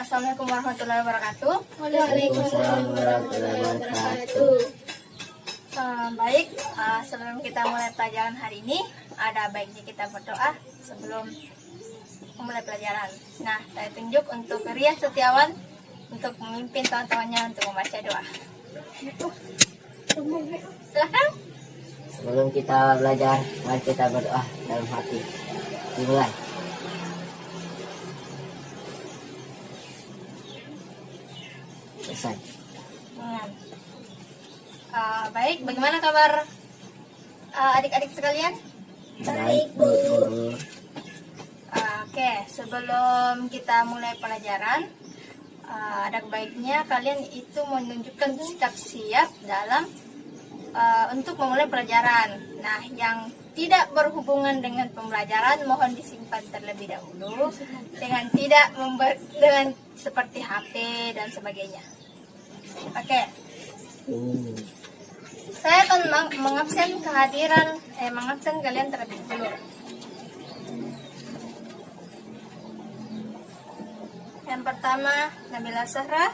Assalamualaikum warahmatullahi wabarakatuh. Waalaikumsalam warahmatullahi wabarakatuh. Baik, sebelum kita mulai pelajaran hari ini, ada baiknya kita berdoa sebelum memulai pelajaran. Nah, saya tunjuk untuk Rian Setiawan untuk memimpin kawan-kawannya untuk membaca doa. Silakan. Sebelum kita belajar, mari kita berdoa dalam hati. Dimulai. Selesai. Baik, bagaimana kabar adik-adik sekalian? Baik, Bu Guru. Oke, sebelum kita mulai pelajaran, ada baiknya kalian itu menunjukkan sikap siap dalam untuk memulai pelajaran. Nah, yang tidak berhubungan dengan pembelajaran mohon disimpan terlebih dahulu dengan dengan seperti HP dan sebagainya. Oke. Saya akan mengabsen kalian terlebih dahulu. Yang pertama, Nabila Zahra.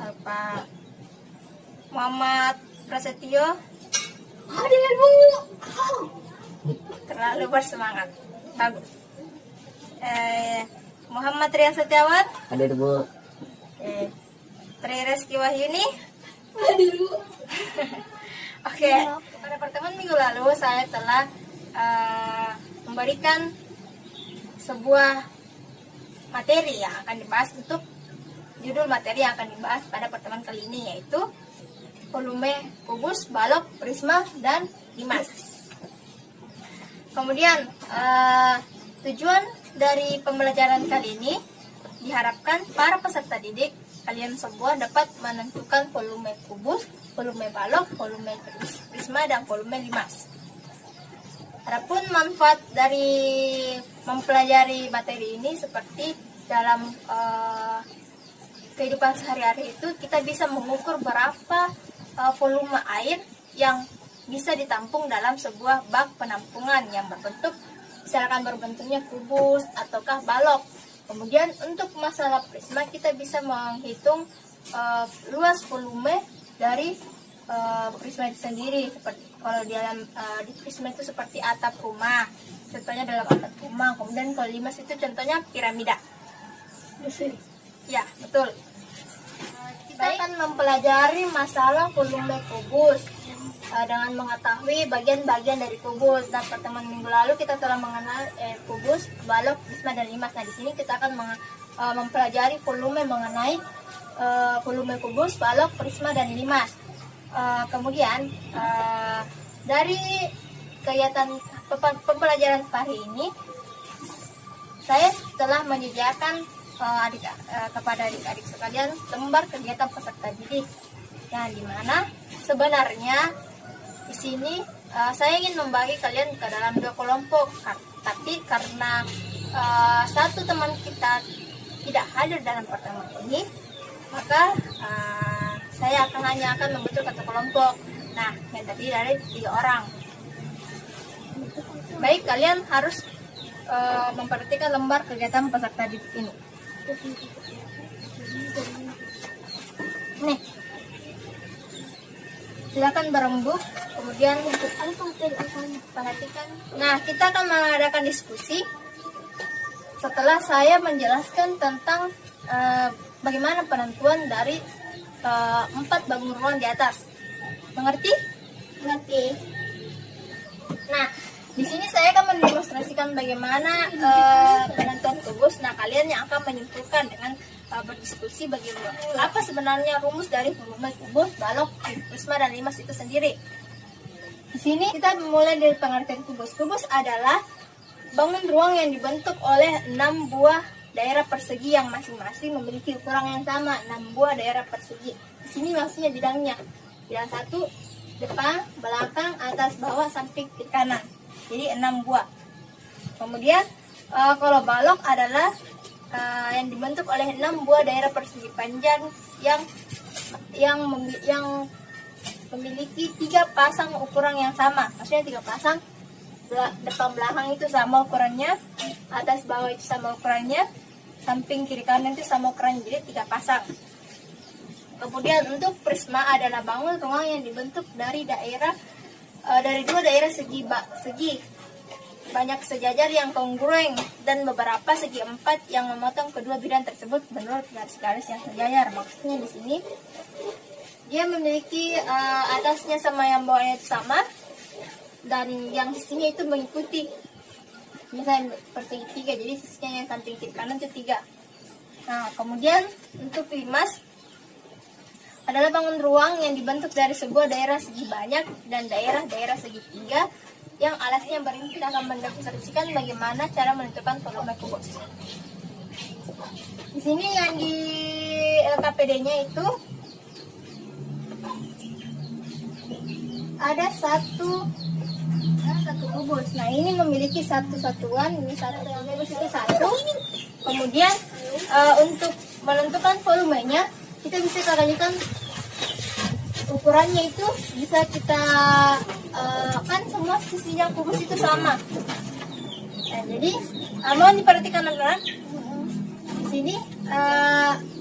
Alfa. Muhammad Prasetyo. Hadir, Bu. Terlalu bersemangat. Bagus. Muhammad Rian Setiawan. Hadir, Bu. Tri Reski Wahyuni. Hadir, Bu. Oke, pada pertemuan minggu lalu saya telah memberikan sebuah materi yang akan dibahas untuk judul materi yang akan dibahas pada pertemuan kali ini, yaitu volume kubus, balok, prisma, dan limas. Kemudian tujuan dari pembelajaran kali ini diharapkan para peserta didik kalian semua dapat menentukan volume kubus, volume balok, volume prisma, dan volume limas. Adapun manfaat dari mempelajari materi ini seperti dalam kehidupan sehari-hari itu kita bisa mengukur berapa volume air yang bisa ditampung dalam sebuah bak penampungan yang misalkan berbentuknya kubus ataukah balok. Kemudian untuk masalah prisma kita bisa menghitung luas volume dari prisma itu sendiri. Seperti kalau di prisma itu seperti atap rumah, contohnya dalam atap rumah. Kemudian kalau limas itu contohnya piramida. Ya, betul. Kita akan mempelajari masalah volume kubus dengan mengetahui bagian-bagian dari kubus. Dan pertemuan minggu lalu kita telah mengenal kubus, balok, prisma, dan limas. Nah, di sini kita akan mempelajari volume mengenai volume kubus, balok, prisma, dan limas. Kemudian dari kegiatan pembelajaran hari ini saya telah menyediakan kepada adik-adik sekalian lembar kegiatan peserta didik yang dimana sebenarnya di sini saya ingin membagi kalian ke dalam 2 kelompok, tapi karena satu teman kita tidak hadir dalam pertemuan ini, maka saya hanya akan membentuk 1 kelompok. Nah, yang tadi dari 3 orang. Baik, kalian harus memperhatikan lembar kegiatan peserta didik ini. Nih, silakan berembuk, kemudian perhatikan. Nah, kita akan mengadakan diskusi setelah saya menjelaskan tentang bagaimana penentuan dari 4 bangun ruang di atas. Mengerti? Mengerti. Nah, di sini saya akan mendemonstrasikan bagaimana penentuan kubus. Nah, kalian yang akan menyimpulkan dengan berdiskusi bagaimana apa sebenarnya rumus dari volume kubus, balok, prisma, dan limas itu sendiri. Di sini kita mulai dari pengertian kubus. Kubus adalah bangun ruang yang dibentuk oleh 6 buah daerah persegi yang masing-masing memiliki ukuran yang sama. 6 buah daerah persegi. Di sini maksudnya bidangnya. Bidang 1 depan, belakang, atas, bawah, samping, kiri, kanan. Jadi 6 buah. Kemudian kalau balok adalah yang dibentuk oleh 6 buah daerah persegi panjang yang memiliki 3 pasang ukuran yang sama. Maksudnya 3 pasang, depan belakang itu sama ukurannya, atas bawah itu sama ukurannya, samping kiri kanan itu sama ukuran, jadi 3 pasang. Kemudian untuk prisma adalah bangun ruang yang dibentuk dari dari 2 daerah segi banyak sejajar yang kongruen dan beberapa segi 4 yang memotong kedua bidang tersebut menurut garis-garis yang sejajar. Maksudnya di sini dia memiliki atasnya sama yang bawahnya itu sama, dan yang sisinya itu mengikuti, misalnya seperti 3, jadi sisinya yang samping kiri kanan itu 3. Nah, kemudian untuk limas adalah bangun ruang yang dibentuk dari sebuah daerah segi banyak dan daerah-daerah segi 3 yang alasnya berimpit akan mendefinisikan bagaimana cara menentukan volume kubus. Di sini yang di LKPD-nya itu ada satu kubus. Nah, ini memiliki satu satuan, ini satu kubus itu satu. Kemudian untuk menentukan volumenya kita bisa kalkulasikan ukurannya itu bisa kita kan semua sisinya kubus itu sama. Nah, jadi mohon diperhatikan anak-anak. Di sini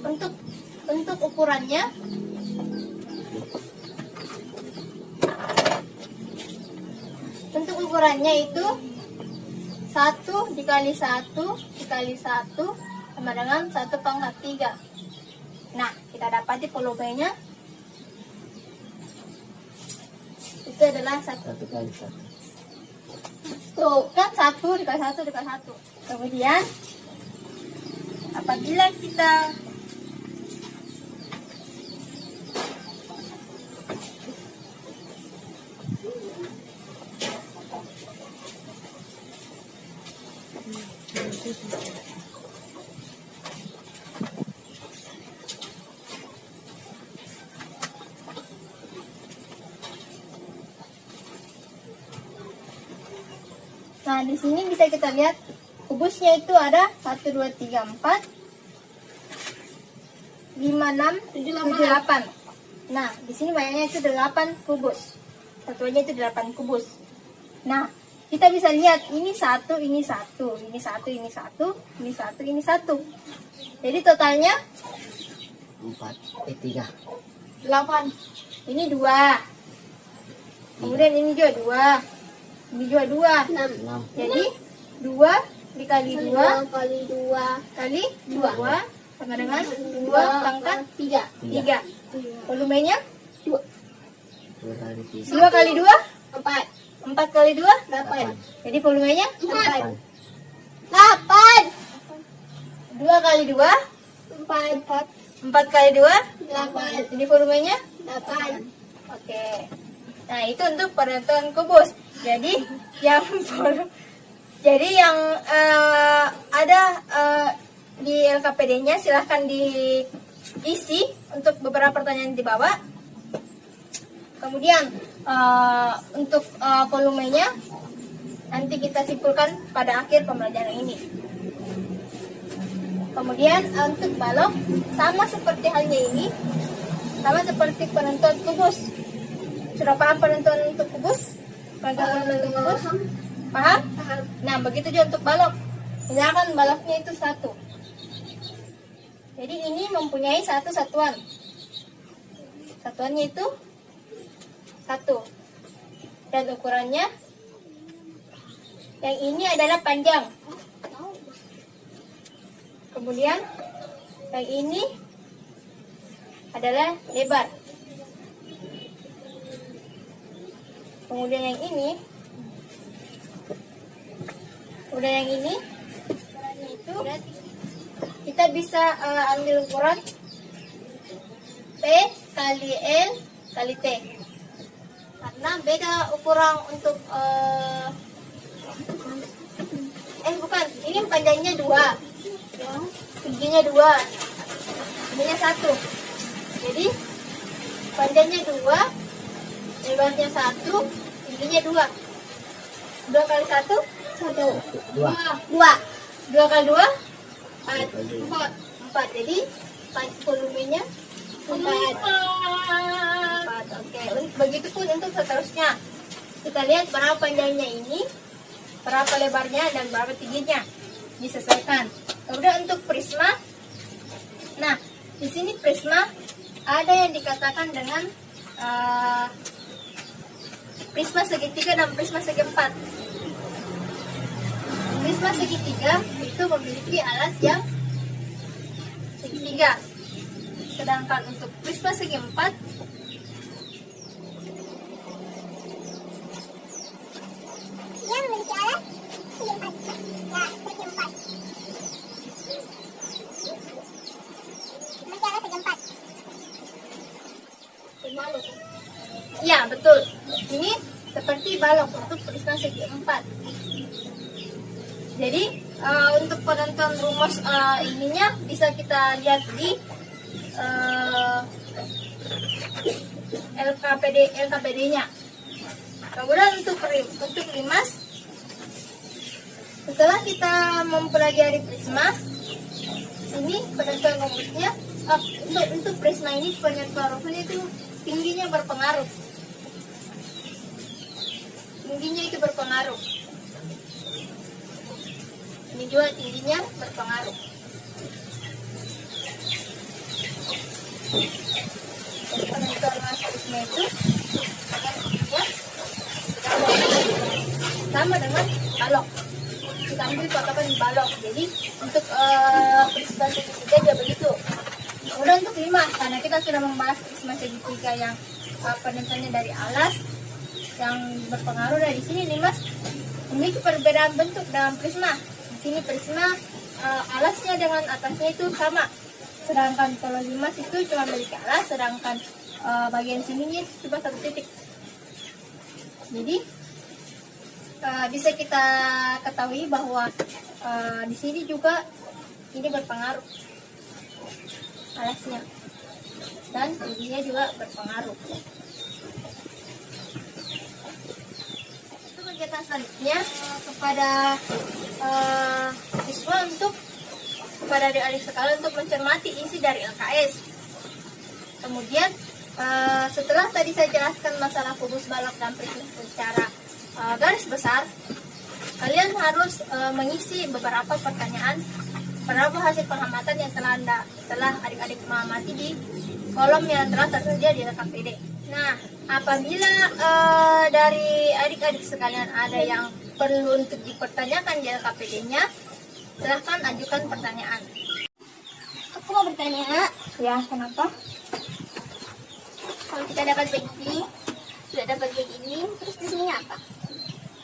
untuk ukurannya itu 1 dikali 1 dikali 1 sama dengan 1/3. Nah, kita dapati volumenya itu adalah 1 kali 1. tuh kan 1 dikali 1 dikali 1. Kemudian apabila kita Nah, di sini bisa kita lihat kubusnya itu ada 1, 2, 3, 4, 5, 6, 7, 8. Nah, di sini banyaknya itu 8 kubus. Satuannya itu 8 kubus. Nah, kita bisa lihat ini 1, ini 1, ini 1, ini 1, ini 1, ini 1. Jadi totalnya 3. 8. Ini 2. Kemudian ini juga 2. Ini juga 2. 6. Jadi 2 dikali 2 kali 2 kali 2 sama dengan 2 pangkat 3. Volumenya 2 kali 3. 2 kali 2 4 4 kali 2 8 jadi volumenya 4 2 kali 2 4 4 kali 2 8 jadi volumenya 8. oke. Nah, itu untuk penentuan kubus. Jadi yang ada di LKPD-nya silahkan diisi untuk beberapa pertanyaan di bawah. Kemudian untuk volumenya nanti kita simpulkan pada akhir pembelajaran ini. Kemudian untuk balok sama seperti halnya ini, sama seperti penentuan kubus. Sudah paham penentuan untuk kubus? Penentuan untuk kubus? Paham? Nah, begitu juga untuk balok. Misalkan baloknya itu 1. Jadi ini mempunyai satu satuan. Satuannya itu 1. Dan ukurannya yang ini adalah panjang. Kemudian yang ini adalah lebar. Kemudian yang ini itu kita bisa ambil ukuran P kali L kali T, karena beda ukuran untuk ini panjangnya 2, tingginya 2, tingginya 1. Jadi panjangnya 2, lebarnya 1, tingginya 2. 2 kali 1 1. 2 kali 2 4. Jadi volumenya 4. Oke. Begitupun untuk seterusnya. Kita lihat berapa panjangnya ini, berapa lebarnya, dan berapa tingginya. Disesuaikan. Kemudian untuk prisma, nah di sini prisma ada yang dikatakan dengan prisma segitiga dan prisma segi empat. Prisma segitiga itu memiliki alas yang segitiga, sedangkan untuk prisma segi empat Yang memiliki alas segi empat. Ya, segi empat. Memiliki alas segi empat. ya betul. Ini seperti balok untuk prisma segi empat. Jadi untuk penentuan rumus ininya bisa kita lihat di LKPD-nya. Kemudian untuk limas, setelah kita mempelajari prisma, ini penentuan rumusnya. Untuk prisma ini penentuan rumusnya itu tingginya berpengaruh. Tingginya itu berpengaruh. Ini juga tingginya berpengaruh. Jadi penentuan prisma itu tingginya sama dengan balok. Kita ambil patokan balok. Jadi untuk prisma segitiga dia begitu. Kemudian untuk limas, karena kita sudah membahas prisma segitiga yang penentuannya dari alas yang berpengaruh, dari sini limas memiliki perbedaan bentuk dalam prisma. Di sini prisma alasnya dengan atasnya itu sama, sedangkan kalau limas itu cuma memiliki alas, sedangkan bagian sininya cuma satu titik. Jadi bisa kita ketahui bahwa di sini juga ini berpengaruh alasnya, dan tingginya juga berpengaruh. Itu kegiatan selanjutnya kepada siswa kepada adik-adik sekalian untuk mencermati isi dari LKS. Kemudian setelah tadi saya jelaskan masalah kubus, balok, dan prisma secara garis besar, kalian harus mengisi beberapa pertanyaan, beberapa hasil pengamatan yang telah adik-adik mengamati di kolom yang telah tersedia di LKPD. Nah, apabila dari adik-adik sekalian ada yang perlu untuk dipertanyakan di LKPD-nya, silahkan ajukan pertanyaan. Aku mau bertanya, Ya, kenapa? kalau kita dapat begini, sudah dapat begini, terus di sini apa?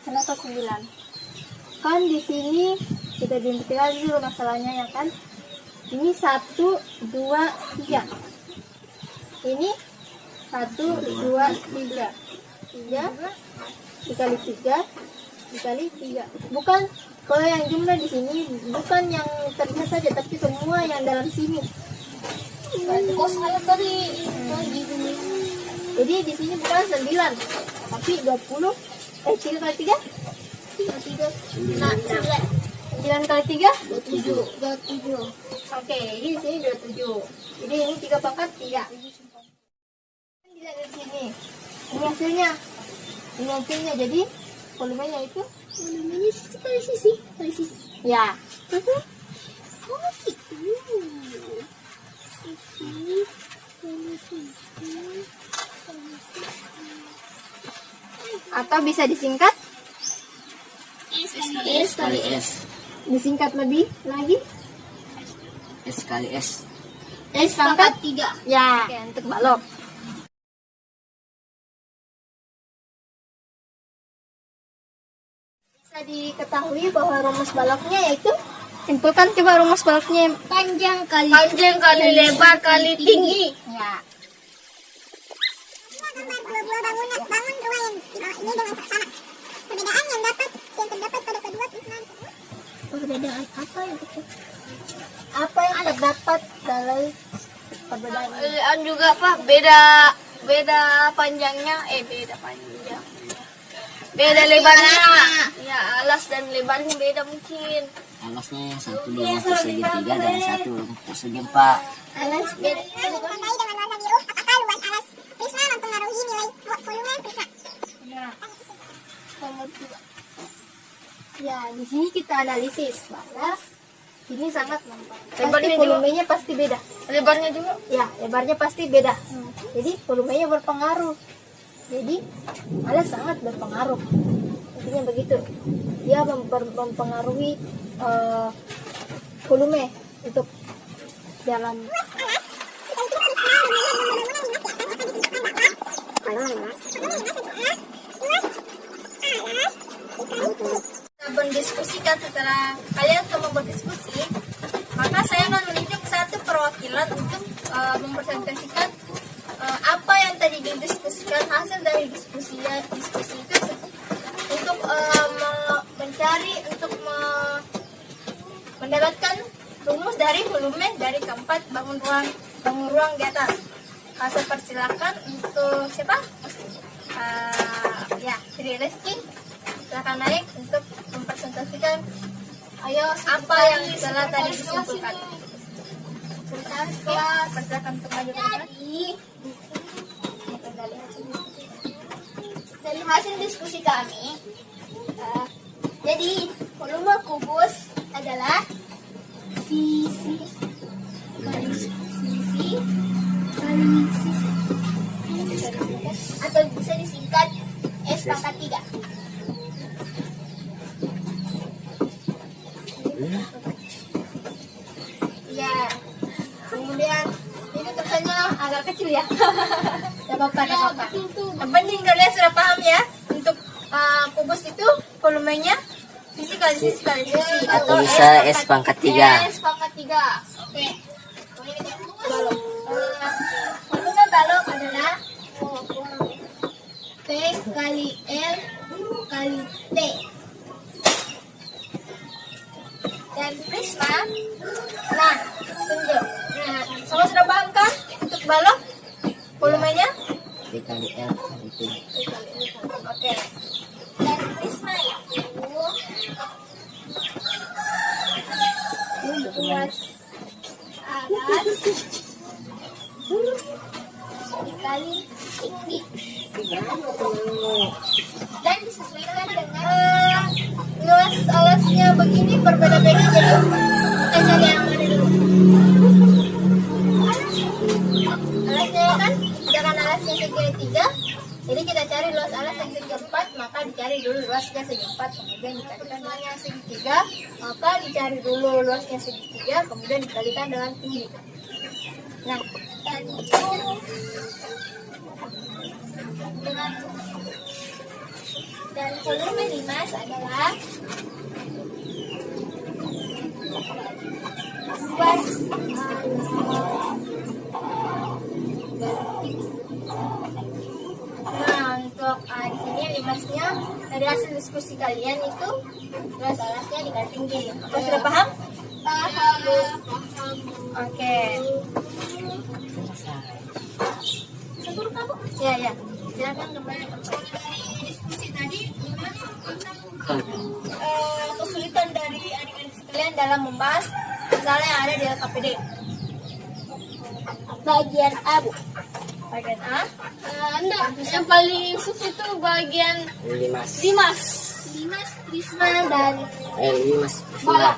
Kenapa 9? Kan di sini kita dihentikan dulu masalahnya, ya kan? Ini 1, 2, 3. Ini 1, 2, 3. 3 dikali 3 dikali 3. Bukan, kalau yang jumlah di sini bukan yang terlihat saja, tapi semua yang dalam sini. Oh, saya tadi gini. Jadi di sini bukan 9, tapi 20. 3 kali 3? 3. Nah, 9 kali 3? 27. Oke, jadi di sini 27. Jadi ini 3 pangkat 3. Dilihat dari sini. Ini hasilnya. Ini hasilnya. Jadi volumenya itu Volumenya kali sisi. ya. Oh, gitu. Atau bisa disingkat? S kali S. Disingkat lebih lagi? S kali S. S pangkat 3. ya. Oke, untuk balok. Bisa diketahui bahwa rumus baloknya yaitu, simpulkan coba rumus baloknya. Panjang kali Lebar kali tinggi. Ya. Gambar dua-dua bangun rumah yang ini dengan sama. Perbedaan yang terdapat pada kedua tulisan tersebut. Perbedaan apa yang apa yang terdapat dalam perbedaan? Juga Pak, beda panjangnya, beda lebarnya. Ya, alas dan lebarnya beda mungkin. Alasnya yang satu dengan persegi 3 dan satu persegi 4. Alas beda. Ditandai dengan warna biru, apakah luas alas prisma mempengaruhi nilai volume prisma? Ya. Nomor 2. Ya, di sini kita analisis balas Ini sangat Lebarnya pasti volumenya pasti beda. Lebarnya juga. Ya, lebarnya pasti beda. Jadi volumenya berpengaruh. Jadi alas sangat berpengaruh. Intinya begitu. Dia mempengaruhi volume untuk jalan. Kita berdiskusikan setelah kalian semua berdiskusi, maka saya akan menunjuk satu perwakilan untuk mempresentasikan apa yang tadi didiskusikan, hasil dari diskusi itu untuk mendapatkan rumus dari volume dari keempat bangun ruang di atas. Saya persilakan untuk siapa? Ya, Sri Reski, silakan naik untuk mempresentasikan. Ayo, apa yang telah tadi disimpulkan? Persilakan untuk maju ke depan. Dari hasil diskusi kami, jadi volume kubus adalah sisi kali sisi atau bisa disingkat S pangkat 3. Ya, kemudian ini tulisannya agak kecil ya. Tidak apa-apa, tidak apa-apa. Yang penting kalian sudah paham ya. Untuk kubus itu volumenya sisi kali sisi kali sisi atau Bisa S pangkat 3. S pangkat 3. Oke. Balok. Volume balok adalah P kali L kali T. Dan prisma, nah, tunjuk. Nah, semua sudah paham kan untuk balok volumenya? P kali L kali T. Oke. Dan prisma itu luas alas dikali tinggi dan disesuaikan dengan luas alasnya begini berbeda-beda, jadi kita cari yang mana dulu. Alasnya kan, sedangkan alasnya segi 3, jadi kita cari luas alas yang segi 4, maka dicari dulu luasnya segi 4, kemudian dikalikan dengan segi 3, maka dicari dulu luasnya segi 3, kemudian dikalikan dengan tinggi. Nah, dan itu dengan dan volume limas adalah luas nah untuk di sini limasnya dari hasil diskusi kalian itu luas alasnya dikali tinggi. Apa sudah paham? Paham. Oke. Ya ya. Silakan kembali ke diskusi tadi. Kesulitan dari adik-adik sekalian dalam membahas misalnya yang ada di LKPD. Bagian A, Bu. Bagian A. Enggak, yang paling susah itu bagian Limas. limas. Limas, prisma, dan Limas. Balok.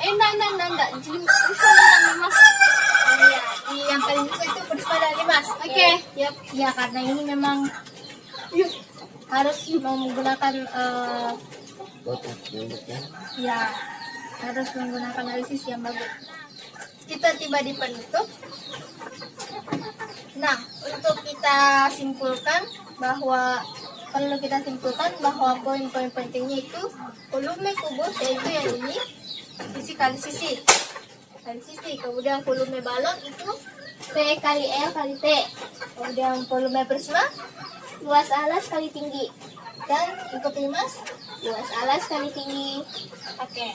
Enggak. Prisma dan limas. Iya, yang paling susah itu prisma dan limas. Oke. Yap, ya karena ini memang harus menggunakan Botak rambutnya. ya harus menggunakan analisis yang bagus. Kita tiba di penutup. Nah, untuk kita simpulkan bahwa poin-poin pentingnya itu volume kubus yaitu yang ini sisi kali sisi. Kemudian volume balon itu P kali L kali T. Kemudian volume prisma luas alas kali tinggi. Dan untuk limas luas alas kali tinggi. Oke.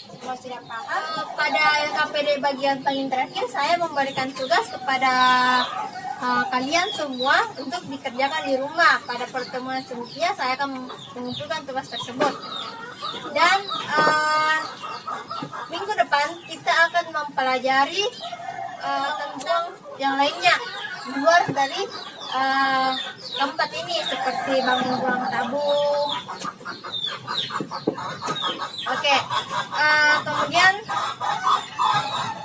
Semua sudah paham. Pada LKPD bagian paling terakhir saya memberikan tugas kepada kalian semua untuk dikerjakan di rumah. Pada pertemuan selanjutnya saya akan mengumpulkan tugas tersebut. Dan minggu depan kita akan mempelajari tentang yang lainnya di luar dari tempat ini seperti bangun ruang tabung. Oke, Kemudian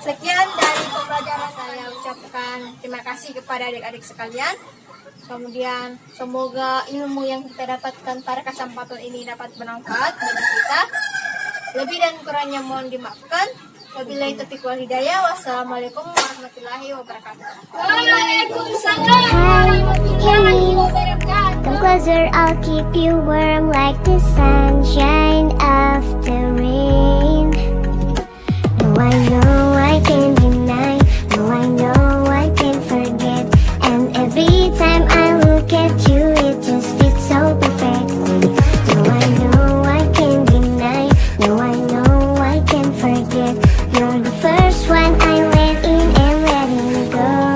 sekian dari pembelajaran, saya ucapkan terima kasih kepada adik-adik sekalian. Kemudian semoga ilmu yang kita dapatkan pada kesempatan ini dapat bermanfaat bagi kita. Lebih dan kurangnya mohon dimaafkan. Wabillahi taufiq wal hidayah. Wassalamualaikum warahmatullahi wabarakatuh. Waalaikumsalam warahmatullahi wabarakatuh. Come closer, I'll keep you warm like the sunshine after rain. No, I know I can't deny. No, I know I can't forget. And every time I look at you, it just fits so perfectly. No, I know I can't deny. No, I know I can't forget. You're the first one